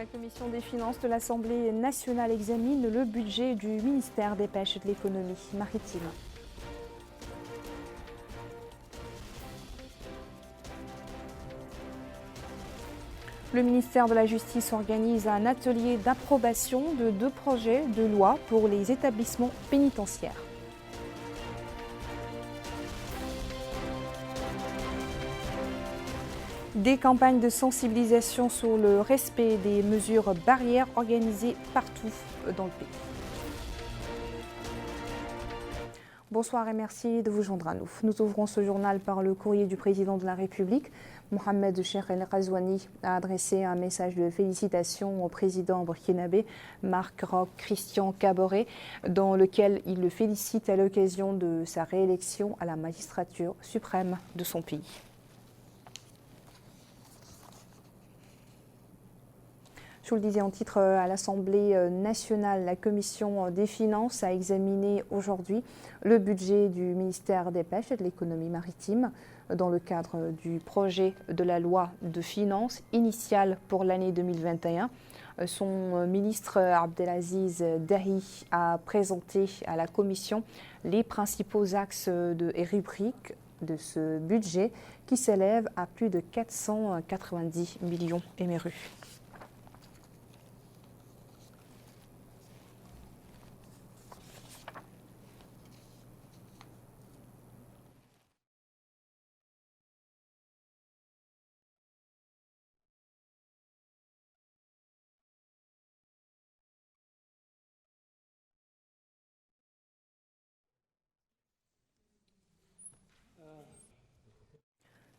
La commission des finances de l'Assemblée nationale examine le budget du ministère des Pêches et de l'Économie maritime. Le ministère de la Justice organise un atelier d'approbation de 2 projets de loi pour les établissements pénitentiaires. Des campagnes de sensibilisation sur le respect des mesures barrières organisées partout dans le pays. Bonsoir et merci de vous joindre à nous. Nous ouvrons ce journal par le courrier du président de la République. Mohamed Cheikh El Ghazouani a adressé un message de félicitations au président burkinabé Marc Roch Christian Kaboré, dans lequel il le félicite à l'occasion de sa réélection à la magistrature suprême de son pays. Je vous le disais en titre, à l'Assemblée nationale, la commission des finances a examiné aujourd'hui le budget du ministère des Pêches et de l'Économie maritime dans le cadre du projet de la loi de finances initiale pour l'année 2021. Son ministre Abdelaziz Dahi a présenté à la commission les principaux axes et rubriques de ce budget qui s'élève à plus de 490 millions MRU.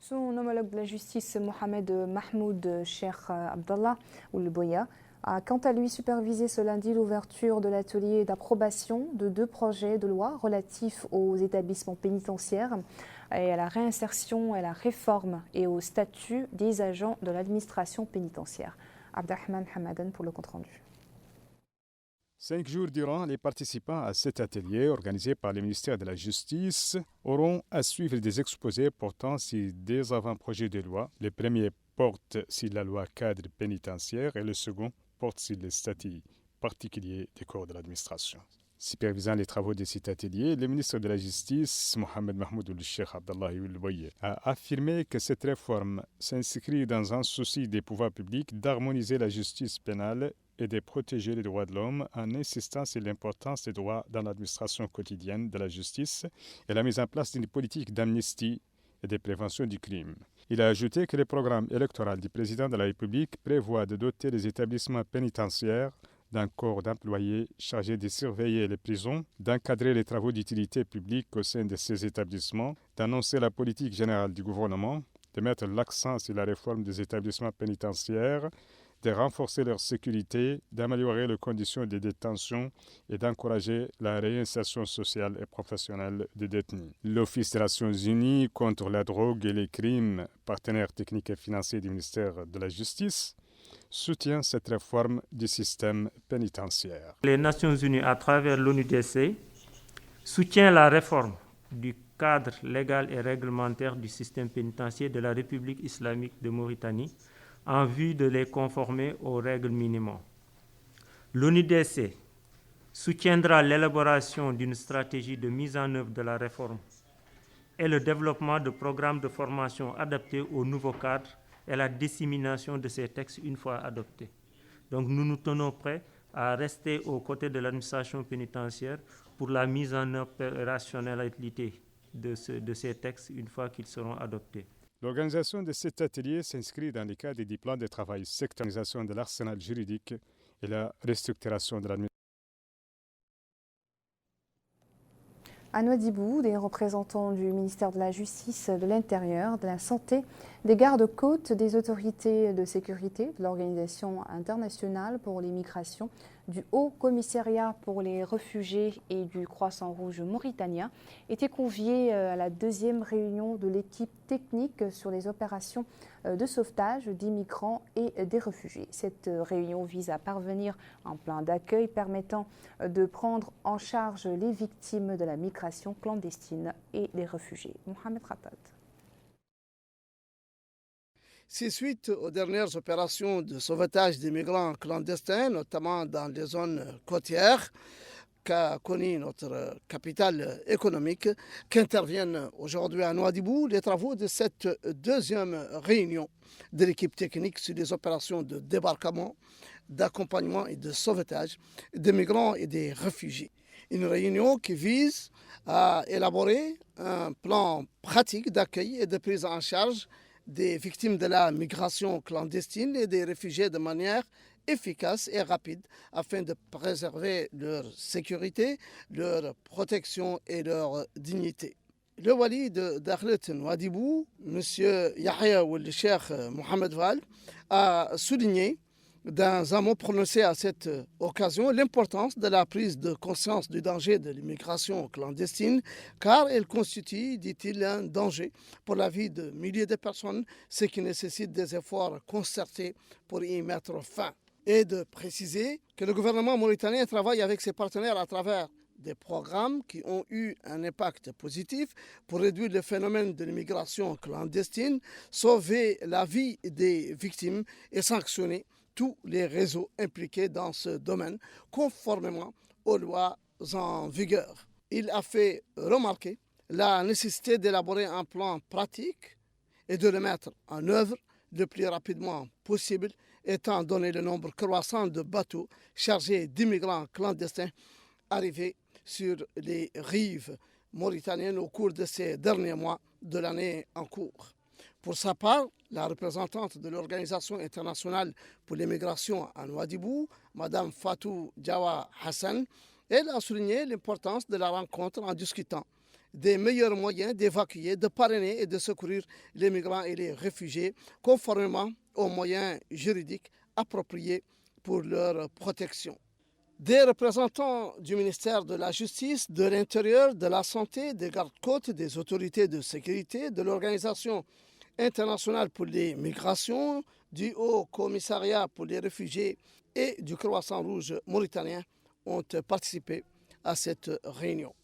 Son homologue de la justice, Mohamed Mahmoud Cheikh Abdallah Oulboya, a quant à lui supervisé ce lundi l'ouverture de l'atelier d'approbation de 2 projets de loi relatifs aux établissements pénitentiaires et à la réinsertion, à la réforme et au statut des agents de l'administration pénitentiaire. Abdelrahman Hamadan pour le compte-rendu. 5 jours durant, les participants à cet atelier organisé par le ministère de la Justice auront à suivre des exposés portant sur des avant-projets de loi. Le premier porte sur la loi cadre pénitentiaire et le second porte sur les statuts particuliers des corps de l'administration. Supervisant les travaux de cet atelier, le ministre de la Justice, Mohamed Mahmoud Cheikh Abdallah Oulboya, a affirmé que cette réforme s'inscrit dans un souci des pouvoirs publics d'harmoniser la justice pénale et de protéger les droits de l'homme en insistant sur l'importance des droits dans l'administration quotidienne de la justice et la mise en place d'une politique d'amnistie et de prévention du crime. Il a ajouté que le programme électoral du président de la République prévoit de doter les établissements pénitentiaires d'un corps d'employés chargés de surveiller les prisons, d'encadrer les travaux d'utilité publique au sein de ces établissements, d'annoncer la politique générale du gouvernement, de mettre l'accent sur la réforme des établissements pénitentiaires, de renforcer leur sécurité, d'améliorer les conditions de détention et d'encourager la réinsertion sociale et professionnelle des détenus. L'Office des Nations Unies contre la drogue et les crimes, partenaire technique et financier du ministère de la Justice, soutient cette réforme du système pénitentiaire. Les Nations Unies, à travers l'ONUDC, soutient la réforme du cadre légal et réglementaire du système pénitentiaire de la République islamique de Mauritanie en vue de les conformer aux règles minimum. L'ONUDC soutiendra l'élaboration d'une stratégie de mise en œuvre de la réforme et le développement de programmes de formation adaptés au nouveau cadre et la dissémination de ces textes une fois adoptés. Donc nous nous tenons prêts à rester aux côtés de l'administration pénitentiaire pour la mise en opérationnalité de ces textes une fois qu'ils seront adoptés. L'organisation de cet atelier s'inscrit dans le cadre du plan de travail sectorisation de l'arsenal juridique et la restructuration de l'administration. À Nouadhibou, des représentants du ministère de la Justice, de l'Intérieur, de la Santé, des gardes-côtes, des autorités de sécurité, de l'Organisation internationale pour les migrations, du Haut Commissariat pour les réfugiés et du Croissant-Rouge mauritanien étaient conviés à la 2e réunion de l'équipe technique sur les opérations de sauvetage des migrants et des réfugiés. Cette réunion vise à parvenir à un plan d'accueil permettant de prendre en charge les victimes de la migration clandestine et des réfugiés. Mohamed Khattat. C'est suite aux dernières opérations de sauvetage des migrants clandestins, notamment dans les zones côtières, qu'a connu notre capitale économique, qu'interviennent aujourd'hui à Nouadhibou les travaux de cette deuxième réunion de l'équipe technique sur les opérations de débarquement, d'accompagnement et de sauvetage des migrants et des réfugiés. Une réunion qui vise à élaborer un plan pratique d'accueil et de prise en charge des victimes de la migration clandestine et des réfugiés de manière efficace et rapide afin de préserver leur sécurité, leur protection et leur dignité. Le wali de Dakhlet Nouadhibou, M. Yahya Ould Cheikh Mohamed Val, a souligné dans un mot prononcé à cette occasion l'importance de la prise de conscience du danger de l'immigration clandestine, car elle constitue, dit-il, un danger pour la vie de milliers de personnes, ce qui nécessite des efforts concertés pour y mettre fin. Et de préciser que le gouvernement mauritanien travaille avec ses partenaires à travers des programmes qui ont eu un impact positif pour réduire le phénomène de l'immigration clandestine, sauver la vie des victimes et sanctionner tous les réseaux impliqués dans ce domaine, conformément aux lois en vigueur. Il a fait remarquer la nécessité d'élaborer un plan pratique et de le mettre en œuvre le plus rapidement possible, étant donné le nombre croissant de bateaux chargés d'immigrants clandestins arrivés sur les rives mauritaniennes au cours de ces derniers mois de l'année en cours. Pour sa part, la représentante de l'Organisation internationale pour l'immigration à Nouadhibou, Mme Fatou Jawa Hassan, elle a souligné l'importance de la rencontre en discutant des meilleurs moyens d'évacuer, de parrainer et de secourir les migrants et les réfugiés conformément aux moyens juridiques appropriés pour leur protection. Des représentants du ministère de la Justice, de l'Intérieur, de la Santé, des gardes-côtes, des autorités de sécurité, de l'Organisation internationale pour les migrations, du Haut Commissariat pour les réfugiés et du Croissant Rouge mauritanien ont participé à cette réunion.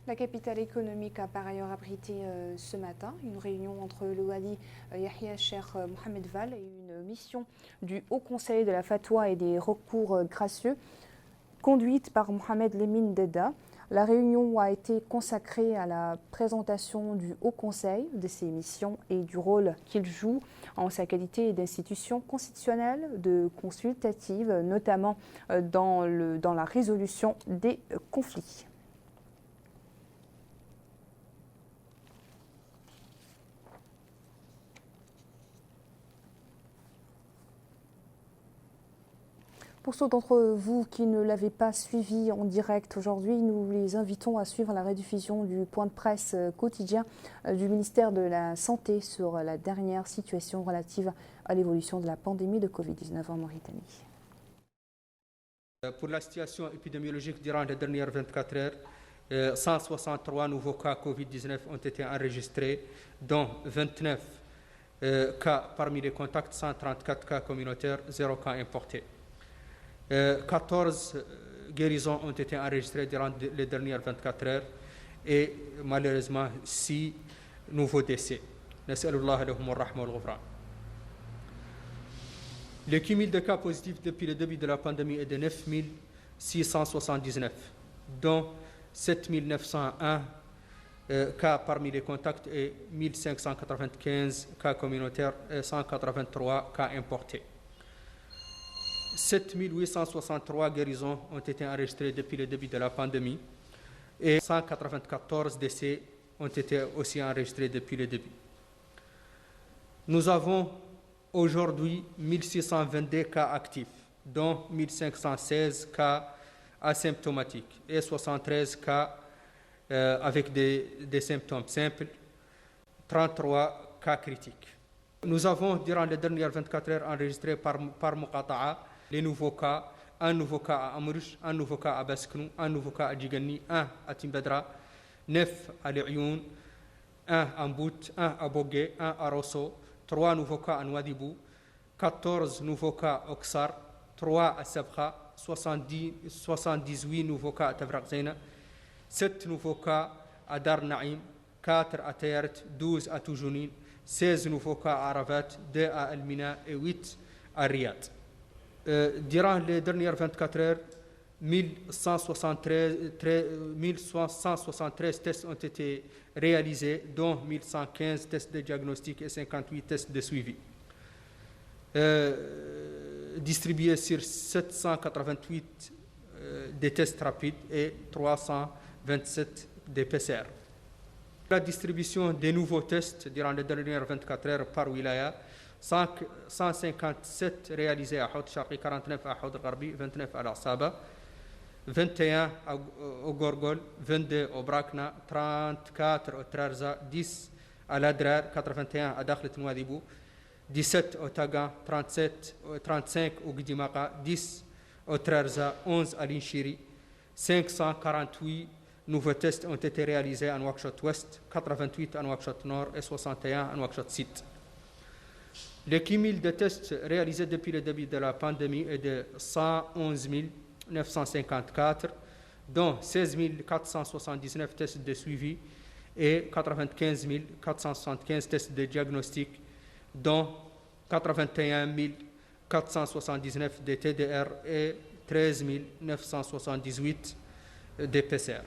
La capitale économique a par ailleurs abrité ce matin une réunion entre le wali Yahya Cheikh Mohamed Val et une mission du Haut Conseil de la Fatwa et des recours gracieux conduite par Mohamed Lemine Deda. La réunion a été consacrée à la présentation du Haut Conseil, de ses missions et du rôle qu'il joue en sa qualité d'institution constitutionnelle, de consultative, notamment dans la résolution des conflits. Pour ceux d'entre vous qui ne l'avaient pas suivi en direct aujourd'hui, nous les invitons à suivre la rediffusion du point de presse quotidien du ministère de la Santé sur la dernière situation relative à l'évolution de la pandémie de Covid-19 en Mauritanie. Pour la situation épidémiologique durant les dernières 24 heures, 163 nouveaux cas Covid-19 ont été enregistrés, dont 29 cas parmi les contacts, 134 cas communautaires, 0 cas importés. 14 guérisons ont été enregistrées durant les dernières 24 heures et malheureusement 6 nouveaux décès. Le cumul de cas positifs depuis le début de la pandémie est de 9 679, dont 7 901 cas parmi les contacts et 1595 cas communautaires et 183 cas importés. 7 863 guérisons ont été enregistrées depuis le début de la pandémie et 194 décès ont été aussi enregistrés depuis le début. Nous avons aujourd'hui 1622 cas actifs, dont 1516 cas asymptomatiques et 73 cas avec des symptômes simples, 33 cas critiques. Nous avons, durant les dernières 24 heures, enregistré par Muqata'a les nouveaux cas, un nouveau cas à Amrouch, un nouveau cas à Basknou, un nouveau cas à Djigani, un à Timbadra, 9 à Lioun, 1 à Mbout, 1 à Bogué, 1 à Rosso, 3 nouveaux cas à Nouadhibou, 14 nouveaux cas à Oksar, 3 à Sabra, 78 nouveaux cas à Tafraq Zeyna, 7 nouveaux cas à Dar Naïm, 4 à Tayart, 12 à Toujounine, 16 nouveaux cas à Rabat, 2 à Al-Mina et 8 à Riyad. Durant les dernières 24 heures, 1173 tests ont été réalisés, dont 1115 tests de diagnostic et 58 tests de suivi. Distribués sur 788 des tests rapides et 327 des PCR. La distribution des nouveaux tests durant les dernières 24 heures par wilaya, 157 réalisés à Houd Sharqi, 49 à Houd Gharbi, 29 à l'Asaba, 21 au Gorgol, 22 au Brakna, 34 au Trarza, 10 à Ladrar, 81 à Dakhlet Nouadhibou, 17 au Tagan, 35 au Gidimaka, 10 au Trarza, 11 à Linchiri, 548 nouveaux tests ont été réalisés en Nouakchott Ouest, 88 en Nouakchott Nord et 61 en Nouakchott Sud. Le cumul de tests réalisés depuis le début de la pandémie est de 111 954, dont 16 479 tests de suivi et 95 475 tests de diagnostic, dont 81 479 de TDR et 13 978 de PCR.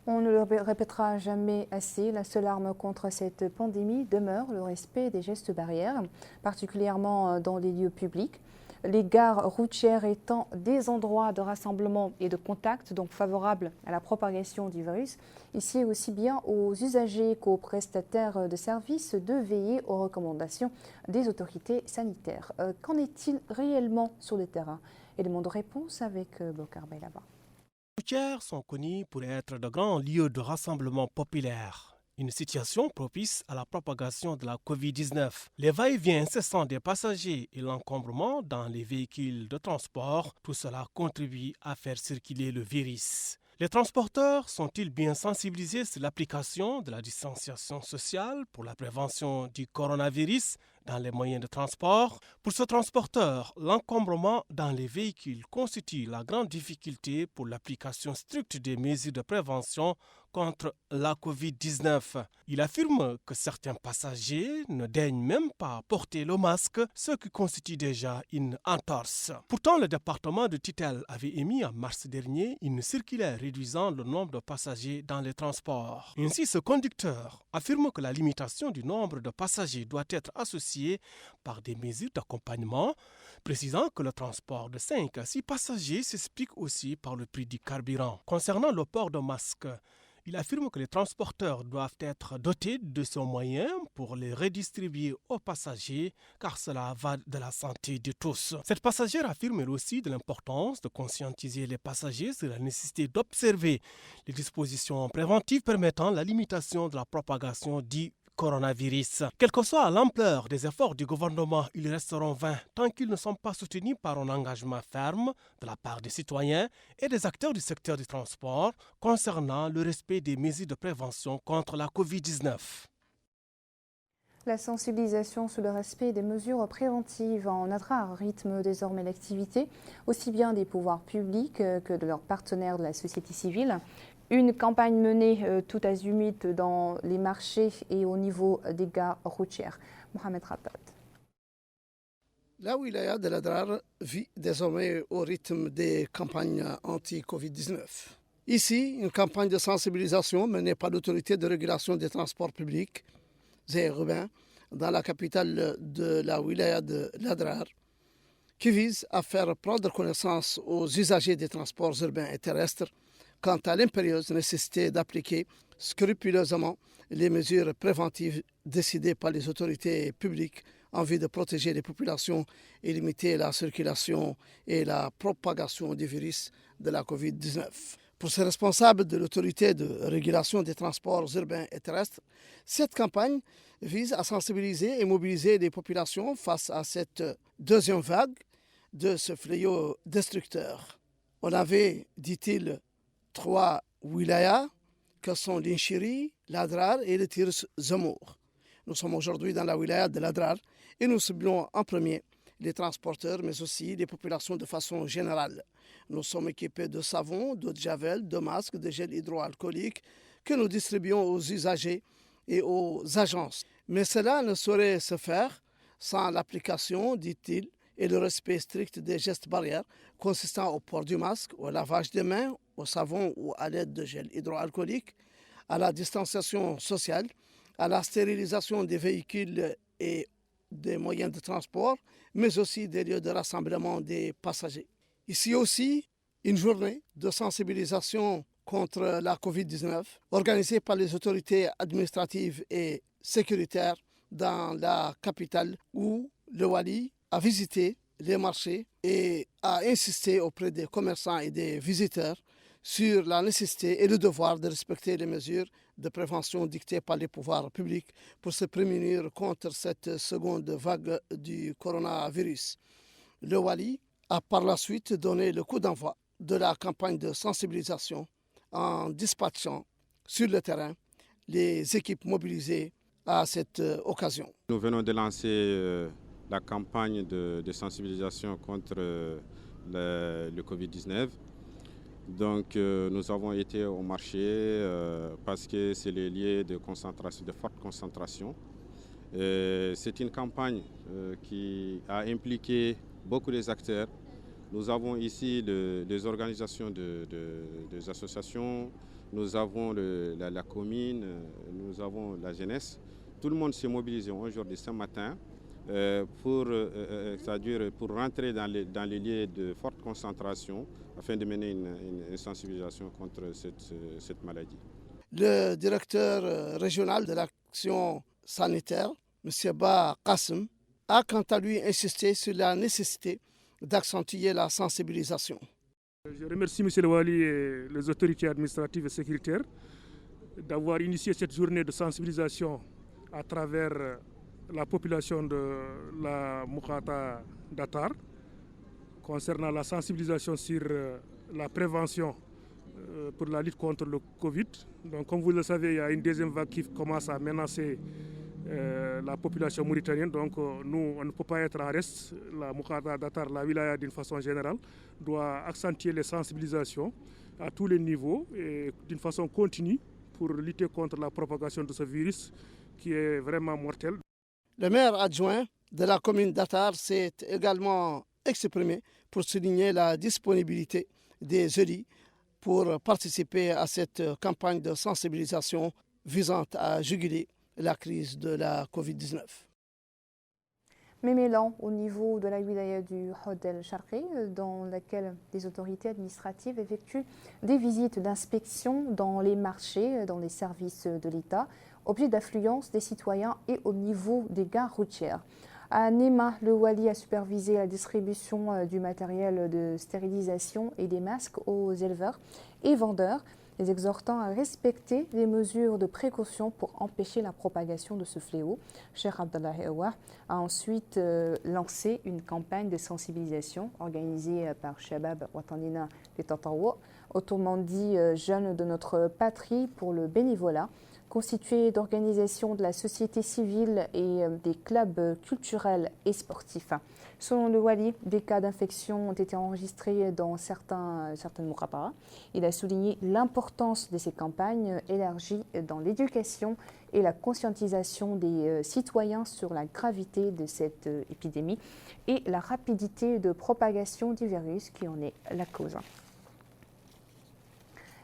On ne le répétera jamais assez, la seule arme contre cette pandémie demeure le respect des gestes barrières, particulièrement dans les lieux publics. Les gares routières étant des endroits de rassemblement et de contact, donc favorables à la propagation du virus, ici aussi bien aux usagers qu'aux prestataires de services de veiller aux recommandations des autorités sanitaires. Qu'en est-il réellement sur le terrain? Élément de réponse avec Bokar Baylaba. Les routières sont connues pour être de grands lieux de rassemblement populaires. Une situation propice à la propagation de la Covid-19. Les va-et-vient incessants des passagers et l'encombrement dans les véhicules de transport, tout cela contribue à faire circuler le virus. Les transporteurs sont-ils bien sensibilisés sur l'application de la distanciation sociale pour la prévention du coronavirus dans les moyens de transport? Pour ce transporteur, l'encombrement dans les véhicules constitue la grande difficulté pour l'application stricte des mesures de prévention contre la Covid-19. Il affirme que certains passagers ne daignent même pas porter le masque, ce qui constitue déjà une entorse. Pourtant, le département de Titel avait émis en mars dernier une circulaire réduisant le nombre de passagers dans les transports. Ainsi, ce conducteur affirme que la limitation du nombre de passagers doit être associée par des mesures d'accompagnement, précisant que le transport de 5 à 6 passagers s'explique aussi par le prix du carburant. Concernant le port de masque, il affirme que les transporteurs doivent être dotés de ces moyens pour les redistribuer aux passagers, car cela va de la santé de tous. Cette passagère affirme elle aussi de l'importance de conscientiser les passagers sur la nécessité d'observer les dispositions préventives permettant la limitation de la propagation du coronavirus. Quelle que soit l'ampleur des efforts du gouvernement, ils resteront vains tant qu'ils ne sont pas soutenus par un engagement ferme de la part des citoyens et des acteurs du secteur du transport concernant le respect des mesures de prévention contre la Covid-19. La sensibilisation sur le respect des mesures préventives en Adrar rythme désormais l'activité, aussi bien des pouvoirs publics que de leurs partenaires de la société civile. Une campagne menée tout azimut dans les marchés et au niveau des gares routières. Mohamed Rabat. La wilaya de l'Adrar vit désormais au rythme des campagnes anti-Covid-19. Ici, une campagne de sensibilisation menée par l'autorité de régulation des transports publics et urbains dans la capitale de la wilaya de l'Adrar, qui vise à faire prendre connaissance aux usagers des transports urbains et terrestres quant à l'impérieuse nécessité d'appliquer scrupuleusement les mesures préventives décidées par les autorités publiques en vue de protéger les populations et limiter la circulation et la propagation du virus de la COVID-19. Pour ces responsables de l'autorité de régulation des transports urbains et terrestres, cette campagne vise à sensibiliser et mobiliser les populations face à cette deuxième vague de ce fléau destructeur. On avait, dit-il, 3 wilayas que sont l'Inchiri, l'Adrar et le Tirs Zemour. Nous sommes aujourd'hui dans la wilaya de l'Adrar et nous ciblons en premier les transporteurs mais aussi les populations de façon générale. Nous sommes équipés de savon, d'eau de javel, de masques, de gel hydroalcoolique que nous distribuons aux usagers et aux agences. Mais cela ne saurait se faire sans l'application, dit-il, et le respect strict des gestes barrières consistant au port du masque, au lavage des mains, au savon ou à l'aide de gel hydroalcoolique, à la distanciation sociale, à la stérilisation des véhicules et des moyens de transport, mais aussi des lieux de rassemblement des passagers. Ici aussi, une journée de sensibilisation contre la COVID-19 organisée par les autorités administratives et sécuritaires dans la capitale où le Wali a visité les marchés et a insisté auprès des commerçants et des visiteurs sur la nécessité et le devoir de respecter les mesures de prévention dictées par les pouvoirs publics pour se prémunir contre cette seconde vague du coronavirus. Le Wali a par la suite donné le coup d'envoi de la campagne de sensibilisation en dispatchant sur le terrain les équipes mobilisées à cette occasion. Nous venons de lancer la campagne de sensibilisation contre le Covid-19. Donc nous avons été au marché parce que c'est les lieux de concentration, de forte concentration. C'est une campagne qui a impliqué beaucoup des acteurs. Nous avons ici des organisations des associations, nous avons la commune, nous avons la jeunesse. Tout le monde s'est mobilisé aujourd'hui ce matin c'est-à-dire pour rentrer dans les lieux de forte concentration afin de mener une sensibilisation contre cette maladie. Le directeur régional de l'action sanitaire, M. Ba Qasim, a quant à lui insisté sur la nécessité d'accentuer la sensibilisation. Je remercie M. le Wali et les autorités administratives et sécuritaires d'avoir initié cette journée de sensibilisation à travers la population de la Mukhata d'Atar concernant la sensibilisation sur la prévention pour la lutte contre le Covid. Donc, comme vous le savez, il y a une deuxième vague qui commence à menacer la population mauritanienne. Donc nous, on ne peut pas être en reste. La Mukhata d'Atar, la wilaya d'une façon générale, doit accentuer les sensibilisations à tous les niveaux et d'une façon continue pour lutter contre la propagation de ce virus qui est vraiment mortel. Le maire adjoint de la commune d'Atar s'est également exprimé pour souligner la disponibilité des élus pour participer à cette campagne de sensibilisation visant à juguler la crise de la Covid-19. Mémélan, au niveau de la wilaya du Hod el-Sharqi, dans laquelle les autorités administratives effectuent des visites d'inspection dans les marchés, dans les services de l'État, objet d'affluence des citoyens et au niveau des gares routières. À Néma, le Wali a supervisé la distribution du matériel de stérilisation et des masques aux éleveurs et vendeurs, les exhortant à respecter les mesures de précaution pour empêcher la propagation de ce fléau. Cheikh Abdallah Ewa a ensuite lancé une campagne de sensibilisation organisée par Shabab Watanina de Tatawo, autrement dit jeunes de notre patrie pour le bénévolat, constitué d'organisations de la société civile et des clubs culturels et sportifs. Selon le Wali, des cas d'infection ont été enregistrés dans certaines Moukhatara. Il a souligné l'importance de ces campagnes élargies dans l'éducation et la conscientisation des citoyens sur la gravité de cette épidémie et la rapidité de propagation du virus qui en est la cause.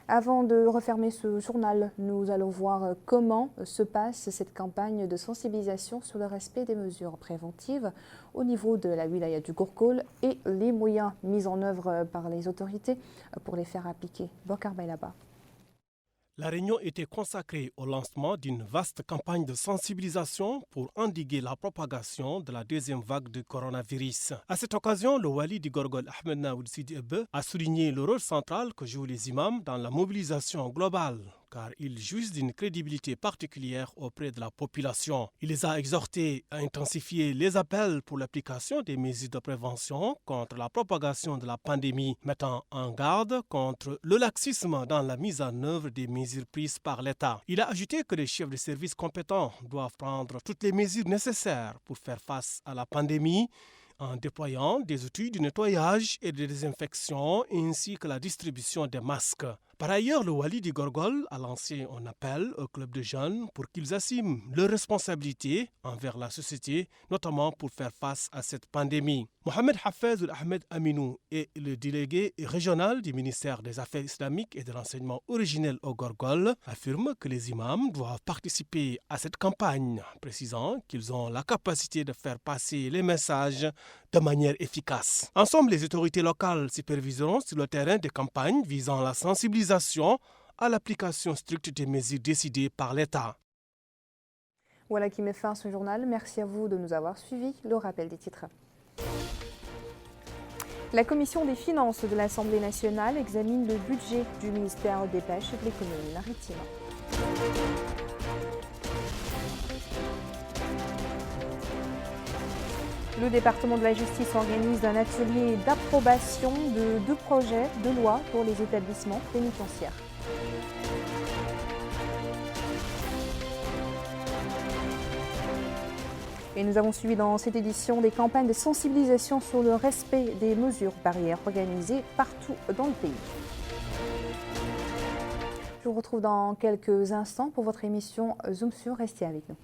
Avant de refermer ce journal, nous allons voir comment se passe cette campagne de sensibilisation sur le respect des mesures préventives au niveau de la wilaya du Gourgol et les moyens mis en œuvre par les autorités pour les faire appliquer. Bokar Bailaba. La réunion était consacrée au lancement d'une vaste campagne de sensibilisation pour endiguer la propagation de la deuxième vague de coronavirus. À cette occasion, le Wali du Gourgol Ahmed Naoud Sidi Ebbe a souligné le rôle central que jouent les imams dans la mobilisation globale, car ils jouissent d'une crédibilité particulière auprès de la population. Il les a exhortés à intensifier les appels pour l'application des mesures de prévention contre la propagation de la pandémie, mettant en garde contre le laxisme dans la mise en œuvre des mesures prises par l'État. Il a ajouté que les chefs de services compétents doivent prendre toutes les mesures nécessaires pour faire face à la pandémie, en déployant des outils de nettoyage et de désinfection ainsi que la distribution des masques. Par ailleurs, le Wali du Gorgol a lancé un appel au club de jeunes pour qu'ils assument leurs responsabilités envers la société, notamment pour faire face à cette pandémie. Mohamed Hafez Ahmed Aminou est le délégué régional du ministère des Affaires islamiques et de l'enseignement originel au Gorgol, affirme que les imams doivent participer à cette campagne, précisant qu'ils ont la capacité de faire passer les messages de manière efficace. Ensemble, les autorités locales superviseront sur le terrain des campagnes visant la sensibilisation à l'application stricte des mesures décidées par l'État. Voilà qui met fin à ce journal. Merci à vous de nous avoir suivis. Le rappel des titres. La Commission des finances de l'Assemblée nationale examine le budget du ministère des Pêches et de l'Économie maritime. Le département de la justice organise un atelier d'approbation de 2 projets de loi pour les établissements pénitentiaires. Et nous avons suivi dans cette édition des campagnes de sensibilisation sur le respect des mesures barrières organisées partout dans le pays. Je vous retrouve dans quelques instants pour votre émission Zoom sur. Restez avec nous.